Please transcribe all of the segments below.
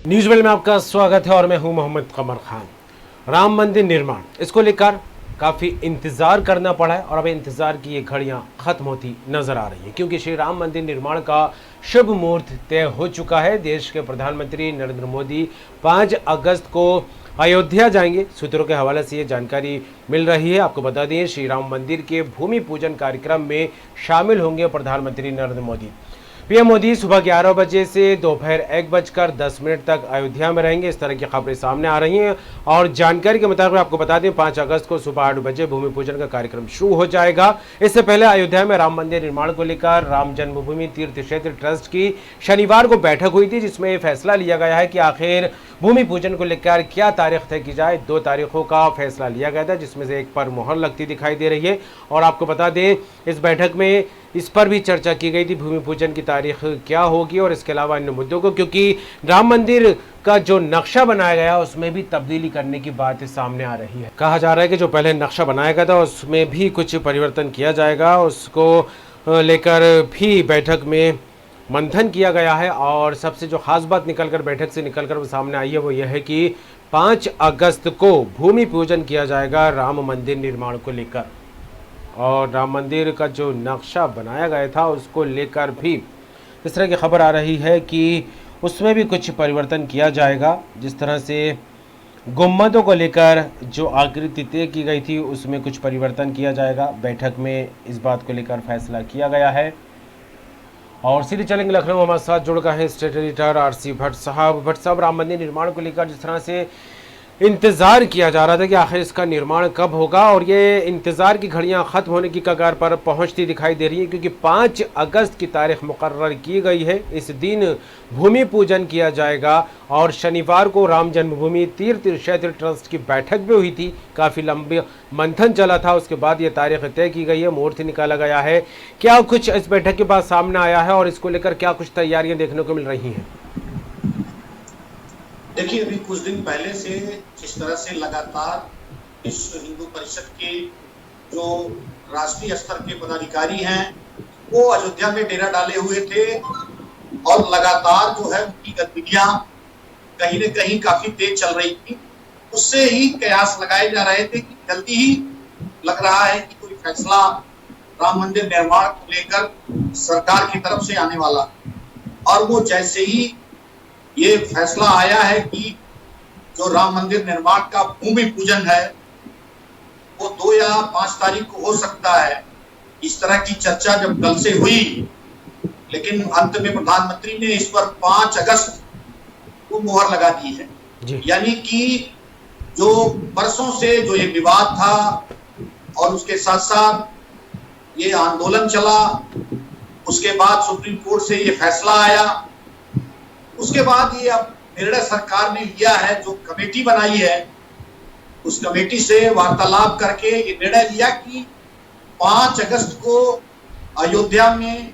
News world में आपका स्वागत है और मैं हूं मोहम्मद कमर खान। राम मंदिर निर्माण, इसको लेकर काफ़ी इंतज़ार करना पड़ा है और अब इंतज़ार की ये घड़ियां ख़त्म होती नज़र आ रही हैं, क्योंकि श्री राम मंदिर निर्माण का शुभ मुहूर्त तय हो चुका है। देश के प्रधानमंत्री नरेंद्र मोदी 5 अगस्त को अयोध्या जाएंगे। सूत्रों के हवाले से ये जानकारी मिल रही है। आपको बता दें, श्री राम मंदिर के भूमि पूजन कार्यक्रम में शामिल होंगे प्रधानमंत्री नरेंद्र मोदी। पीएम मोदी सुबह 11 बजे से दोपहर 1:10 तक अयोध्या में रहेंगे। इस तरह की खबरें सामने आ रही हैं और जानकारी के मुताबिक आपको बता दें, 5 अगस्त को सुबह 8 बजे भूमि पूजन का कार्यक्रम शुरू हो जाएगा। इससे पहले अयोध्या में राम मंदिर निर्माण को लेकर राम जन्मभूमि तीर्थ क्षेत्र ट्रस्ट की शनिवार को बैठक हुई थी, जिसमें यह फैसला लिया गया है कि आखिर भूमि पूजन को लेकर क्या तारीख तय की जाए। 2 तारीखों का फैसला लिया गया था, जिसमें से एक पर मुहर लगती दिखाई दे रही है। और आपको बता दें, इस बैठक में इस पर भी चर्चा की गई थी, भूमि पूजन की तारीख क्या होगी और इसके अलावा अन्य मुद्दों को, क्योंकि राम मंदिर का जो नक्शा बनाया गया उसमें भी तब्दीली करने की बात सामने आ रही है। कहा जा रहा है कि जो पहले नक्शा बनाया गया था उसमें भी कुछ परिवर्तन किया जाएगा। उसको लेकर भी बैठक में मंथन किया गया है और सबसे जो खास बात निकलकर बैठक से निकलकर वो सामने आई है वो यह है कि 5 अगस्त को भूमि पूजन किया जाएगा राम मंदिर निर्माण को लेकर। और राम मंदिर का जो नक्शा बनाया गया था उसको लेकर भी इस तरह की खबर आ रही है कि उसमें भी कुछ परिवर्तन किया जाएगा। जिस तरह से गुम्बदों को लेकर जो आकृति तय की गई थी उसमें कुछ परिवर्तन किया जाएगा। बैठक में इस बात को लेकर फैसला किया गया है। और सीधे चलेंगे लखनऊ, हमारे साथ जुड़ गए हैं स्टेट एडिटर आरसी भट्ट साहब, राम मंदिर निर्माण को लेकर जिस तरह से इंतज़ार किया जा रहा था कि आखिर इसका निर्माण कब होगा, और ये इंतज़ार की घड़ियां ख़त्म होने की कगार पर पहुंचती दिखाई दे रही है, क्योंकि 5 अगस्त की तारीख मुकर्रर की गई है। इस दिन भूमि पूजन किया जाएगा और शनिवार को राम जन्मभूमि तीर्थ क्षेत्र ट्रस्ट की बैठक भी हुई थी। काफ़ी लंबी मंथन चला था, उसके बाद ये तारीख तय की गई है, मुहूर्त निकाला गया है। क्या कुछ इस बैठक के बाद सामने आया है और इसको लेकर क्या कुछ तैयारियाँ देखने को मिल रही हैं? देखिए, अभी कुछ दिन पहले से जिस तरह से लगातार विश्व हिंदू परिषद के जो राष्ट्रीय स्तर के पदाधिकारी हैं वो अयोध्या में डेरा डाले हुए थे और लगातार जो है उनकी गतिविधियां कहीं न कहीं काफी तेज चल रही थी, उससे ही कयास लगाए जा रहे थे कि जल्दी ही लग रहा है कि कोई फैसला राम मंदिर निर्माण को लेकर सरकार की तरफ से आने वाला। और वो जैसे ही ये फैसला आया है कि जो राम मंदिर निर्माण का भूमि पूजन है वो 2 या 5 तारीख को हो सकता है, इस तरह की चर्चा जब कल से हुई, लेकिन अंत में प्रधानमंत्री ने इस पर 5 अगस्त को मुहर लगा दी है। यानी कि जो बरसों से जो ये विवाद था और उसके साथ साथ ये आंदोलन चला, उसके बाद सुप्रीम कोर्ट से ये फैसला आया, उसके बाद ये अब निर्णय सरकार ने लिया है। जो कमेटी बनाई है उस कमेटी से वार्तालाप करके ये निर्णय लिया कि 5 अगस्त को अयोध्या में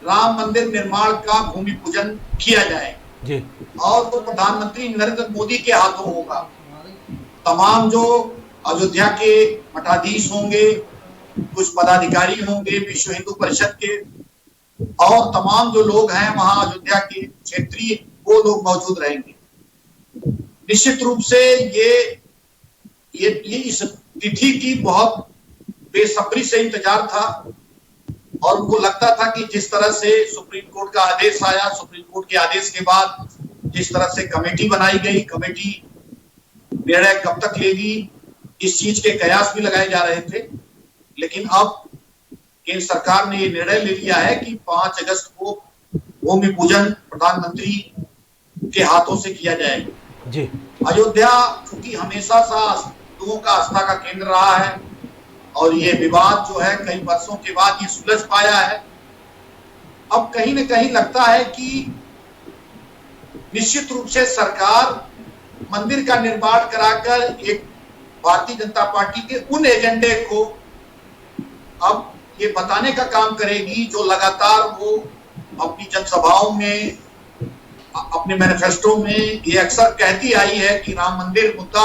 राम मंदिर निर्माण का भूमि पूजन किया जाए जी। और वो प्रधानमंत्री नरेंद्र मोदी के हाथों होगा। तमाम जो अयोध्या के मठाधीश होंगे, कुछ पदाधिकारी होंगे विश्व हिंदू परिषद के, और तमाम जो लोग हैं वहां अयोध्या के क्षेत्रीय वो लोग मौजूद रहेंगे। निश्चित रूप से ये इस तिथि की बहुत बेसब्री से इंतजार था और उनको लगता था कि जिस तरह से सुप्रीम कोर्ट का आदेश आया, सुप्रीम कोर्ट के आदेश के बाद जिस तरह से कमेटी बनाई गई, कमेटी निर्णय कब तक लेगी, इस चीज के कयास भी लगाए जा रहे थे। लेकिन अब केंद्र सरकार ने ये निर्णय ले लिया है कि 5 अगस्त को भूमि पूजन प्रधानमंत्री के हाथों से किया जाएगा जी। अयोध्या चूंकि हमेशा सा हिंदुओं का आस्था का केंद्र रहा है और ये विवाद जो है कई वर्षों के बाद ये सुलझ पाया है। अब कहीं न कहीं लगता है कि निश्चित रूप से सरकार मंदिर का निर्माण कराकर एक भारतीय जनता पार्टी के उन एजेंडे को अब ये बताने का काम करेगी जो लगातार वो अपनी जनसभाओं में, अपने मैनिफेस्टो में ये अक्सर कहती आई है कि राम मंदिर मुद्दा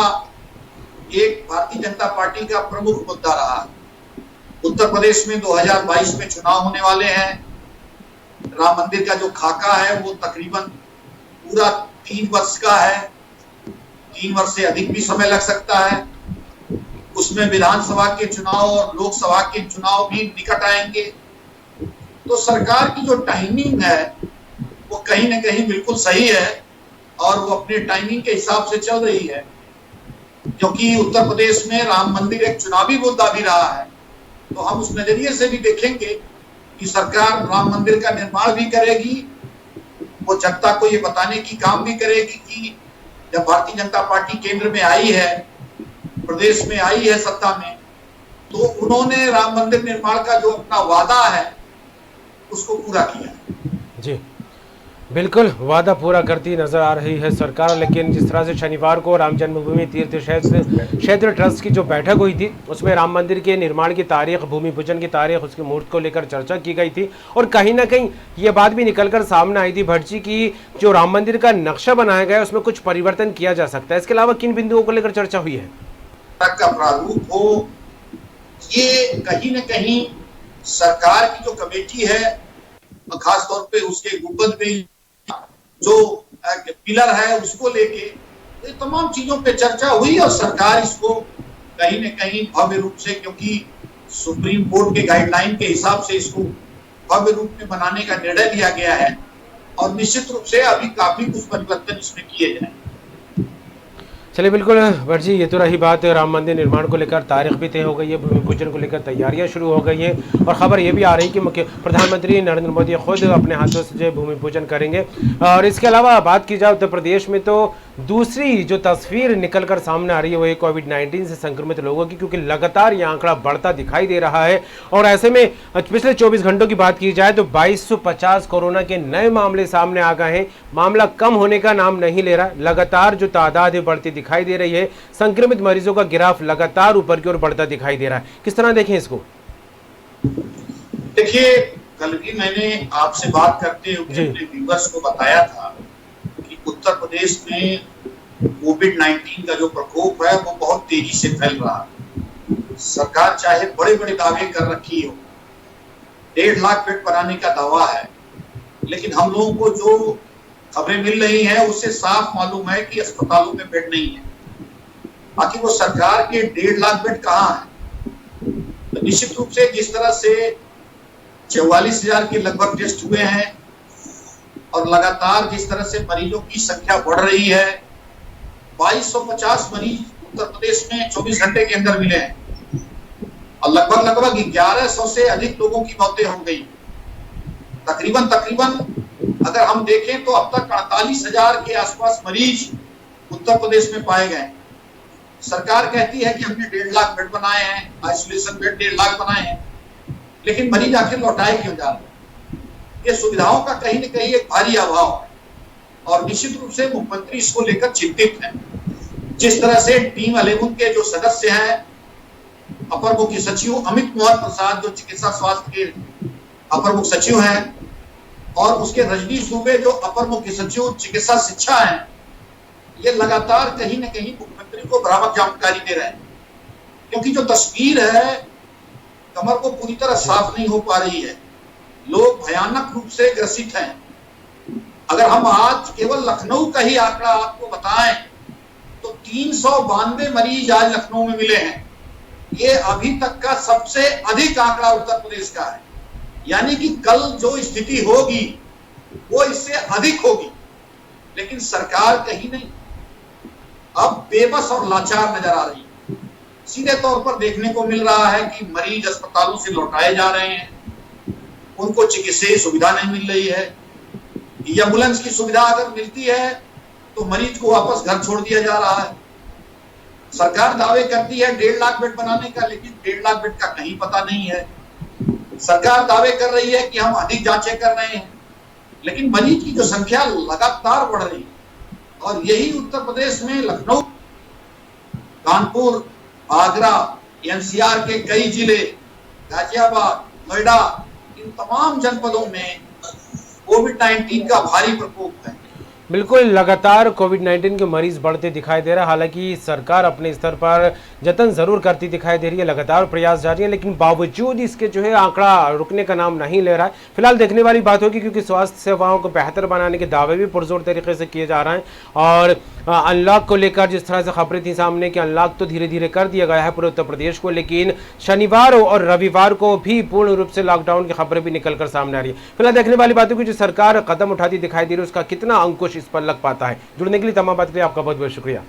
एक भारतीय जनता पार्टी का प्रमुख मुद्दा रहा। उत्तर प्रदेश में 2022 में चुनाव होने वाले हैं। राम मंदिर का जो खाका है वो तकरीबन पूरा 3 वर्ष का है, 3 वर्ष से अधिक भी समय लग सकता है। उसमें विधानसभा के चुनाव और लोकसभा के चुनाव भी निकट आएंगे। तो सरकार की जो टाइमिंग है वो कहीं न कहीं बिल्कुल सही है और वो अपने टाइमिंग के हिसाब से चल रही है, क्योंकि उत्तर प्रदेश में राम मंदिर एक चुनावी मुद्दा भी रहा है। तो हम उस नजरिए से भी देखेंगे कि सरकार राम मंदिर का निर्माण भी करेगी, वो जनता को ये बताने की काम भी करेगी कि जब भारतीय जनता पार्टी केंद्र में आई है, प्रदेश में आई है सत्ता में, तो उन्होंने राम मंदिर निर्माण का जो अपना वादा है उसको पूरा किया। जी बिल्कुल, वादा पूरा करती नजर आ रही है सरकार। लेकिन जिस तरह से शनिवार को राम जन्मभूमि तीर्थ क्षेत्र ट्रस्ट की जो बैठक हुई थी उसमें राम मंदिर के निर्माण की तारीख, भूमि पूजन की तारीख, उसके मुहूर्त को लेकर चर्चा की गई थी और कहीं ना कहीं ये बात भी निकलकर सामने आई थी भट्ट जी की जो राम मंदिर का नक्शा बनाया गया है उसमें कुछ परिवर्तन किया जा सकता है। इसके अलावा किन बिंदुओं को लेकर चर्चा हुई है? का प्रारूप हो, ये कहीं न कहीं सरकार की जो कमेटी है, खास तौर पे उसके गुंबद में जो पिलर है उसको लेके ये तमाम चीजों पे चर्चा हुई और सरकार इसको कहीं न कहीं भव्य रूप से, क्योंकि सुप्रीम कोर्ट के गाइडलाइन के हिसाब से इसको भव्य रूप में बनाने का निर्णय लिया गया है और निश्चित रूप से अभी काफी कुछ परिवर्तन इसमें किए जाए। चलिए बिल्कुल भट्ट जी, ये तो रही बात राम मंदिर निर्माण को लेकर, तारीख भी तय हो गई है, भूमि पूजन को लेकर तैयारियां शुरू हो गई हैं और खबर ये भी आ रही है कि प्रधानमंत्री नरेंद्र मोदी खुद अपने हाथों से जो भूमि पूजन करेंगे। और इसके अलावा बात की जाए उत्तर प्रदेश में तो दूसरी जो तस्वीर निकल कर सामने आ रही है वो है कोविड-19 से संक्रमित लोगों की, क्योंकि लगातार ये आंकड़ा बढ़ता दिखाई दे रहा है। और ऐसे में पिछले 24 घंटों की बात की जाए तो 2250 कोरोना के नए मामले सामने आ गए हैं। मामला कम होने का नाम नहीं ले रहा, लगातार जो तादाद है बढ़ती दिखाई दे रही है। संक्रमित मरीजों का ग्राफ लगातार ऊपर की ओर बढ़ता दिखाई दे रहा है। किस तरह देखें इसको? देखिए, कल भी मैंने आपसे बात करते हुए अपने व्यूअर्स को बताया था कि उत्तर प्रदेश में कोविड-19 का जो प्रकोप है वो बहुत तेजी से फैल रहा है। सरकार चाहे बड़े बड़े दावे कर रखी हो, 1.5 लाख बेड बनाने का दावा है, लेकिन हम लोगों को जो खबरें मिल रही हैं उससे साफ मालूम है कि अस्पतालों में बेड नहीं है। बाकी वो सरकार के 1.5 लाख बेड कहाँ है? तो निश्चित रूप से जिस तरह से 44,000 के लगभग टेस्ट हुए हैं और लगातार जिस तरह से मरीजों की संख्या बढ़ रही है, 2250 मरीज उत्तर प्रदेश में 24 घंटे के अंदर मिले हैं और लगभग 1100 से अधिक लोगों की मौतें हो गई। तकरीबन अगर हम देखें तो अब तक 48,000 के आसपास मरीज उत्तर प्रदेश में पाए गए। सरकार कहती है कि हमने 1.5 लाख बेड बनाए हैं, आइसोलेशन बेड 1.5 लाख बनाए हैं, लेकिन मरीज आखिर लौटाए क्यों जा रहे? ये सुविधाओं का कहीं न कहीं एक भारी अभाव है और निश्चित रूप से मुख्यमंत्री इसको लेकर चिंतित हैं। जिस तरह से टीम 11 के जो सदस्य हैं, अपर मुख्य सचिव अमित मोहन प्रसाद जो चिकित्सा स्वास्थ्य के अपर मुख्य सचिव हैं और उसके रजनीश दुबे जो अपर मुख्य सचिव चिकित्सा शिक्षा हैं, ये लगातार कहीं न कहीं मुख्यमंत्री को भ्रामक जानकारी दे रहे हैं, क्योंकि जो तस्वीर है कमर को पूरी तरह साफ नहीं हो पा रही है। लोग भयानक रूप से ग्रसित हैं। अगर हम आज केवल लखनऊ का ही आंकड़ा आपको बताएं तो 392 मरीज आज लखनऊ में मिले हैं। ये अभी तक का सबसे अधिक आंकड़ा उत्तर प्रदेश का है, यानी कि कल जो स्थिति होगी वो इससे अधिक होगी। लेकिन सरकार कहीं नहीं, अब बेबस और लाचार नजर आ रही है। सीधे तौर पर देखने को मिल रहा है कि मरीज अस्पतालों से लौटाए जा रहे हैं, उनको चिकित्सीय सुविधा नहीं मिल रही है। एम्बुलेंस की सुविधा अगर मिलती है तो मरीज को वापस घर छोड़ दिया जा रहा है। सरकार दावे करती है 1.5 लाख बेड बनाने का, लेकिन 1.5 लाख बेड का कहीं पता नहीं है। सरकार दावे कर रही है कि हम अधिक जांचें कर रहे हैं, लेकिन मरीज की जो संख्या लगातार बढ़ रही है और यही उत्तर प्रदेश में लखनऊ, कानपुर, आगरा, एनसीआर के कई जिले, गाजियाबाद, नोएडा, इन तमाम जनपदों में कोविड-19 का भारी प्रकोप है। बिल्कुल, लगातार कोविड-19 के मरीज बढ़ते दिखाई दे रहा है। हालांकि सरकार अपने स्तर पर जतन जरूर करती दिखाई दे रही है, लगातार प्रयास जारी है, लेकिन बावजूद इसके जो है आंकड़ा रुकने का नाम नहीं ले रहा है। फिलहाल देखने वाली बात होगी, क्योंकि स्वास्थ्य सेवाओं को बेहतर बनाने के दावे भी पुरजोर तरीके से किए जा रहे हैं। और अनलॉक को लेकर जिस तरह से खबरें थी सामने कि अनलॉक तो धीरे धीरे कर दिया गया है पूरे उत्तर प्रदेश को, लेकिन शनिवार और रविवार को भी पूर्ण रूप से लॉकडाउन की खबरें भी निकलकर सामने आ रही है। फिलहाल देखने वाली बात है कि जो सरकार कदम उठाती दिखाई दे रही है, उसका कितना अंकुश इस पर लग पाता है। जुड़ने के लिए तमाम बात के लिए आपका बहुत बहुत शुक्रिया।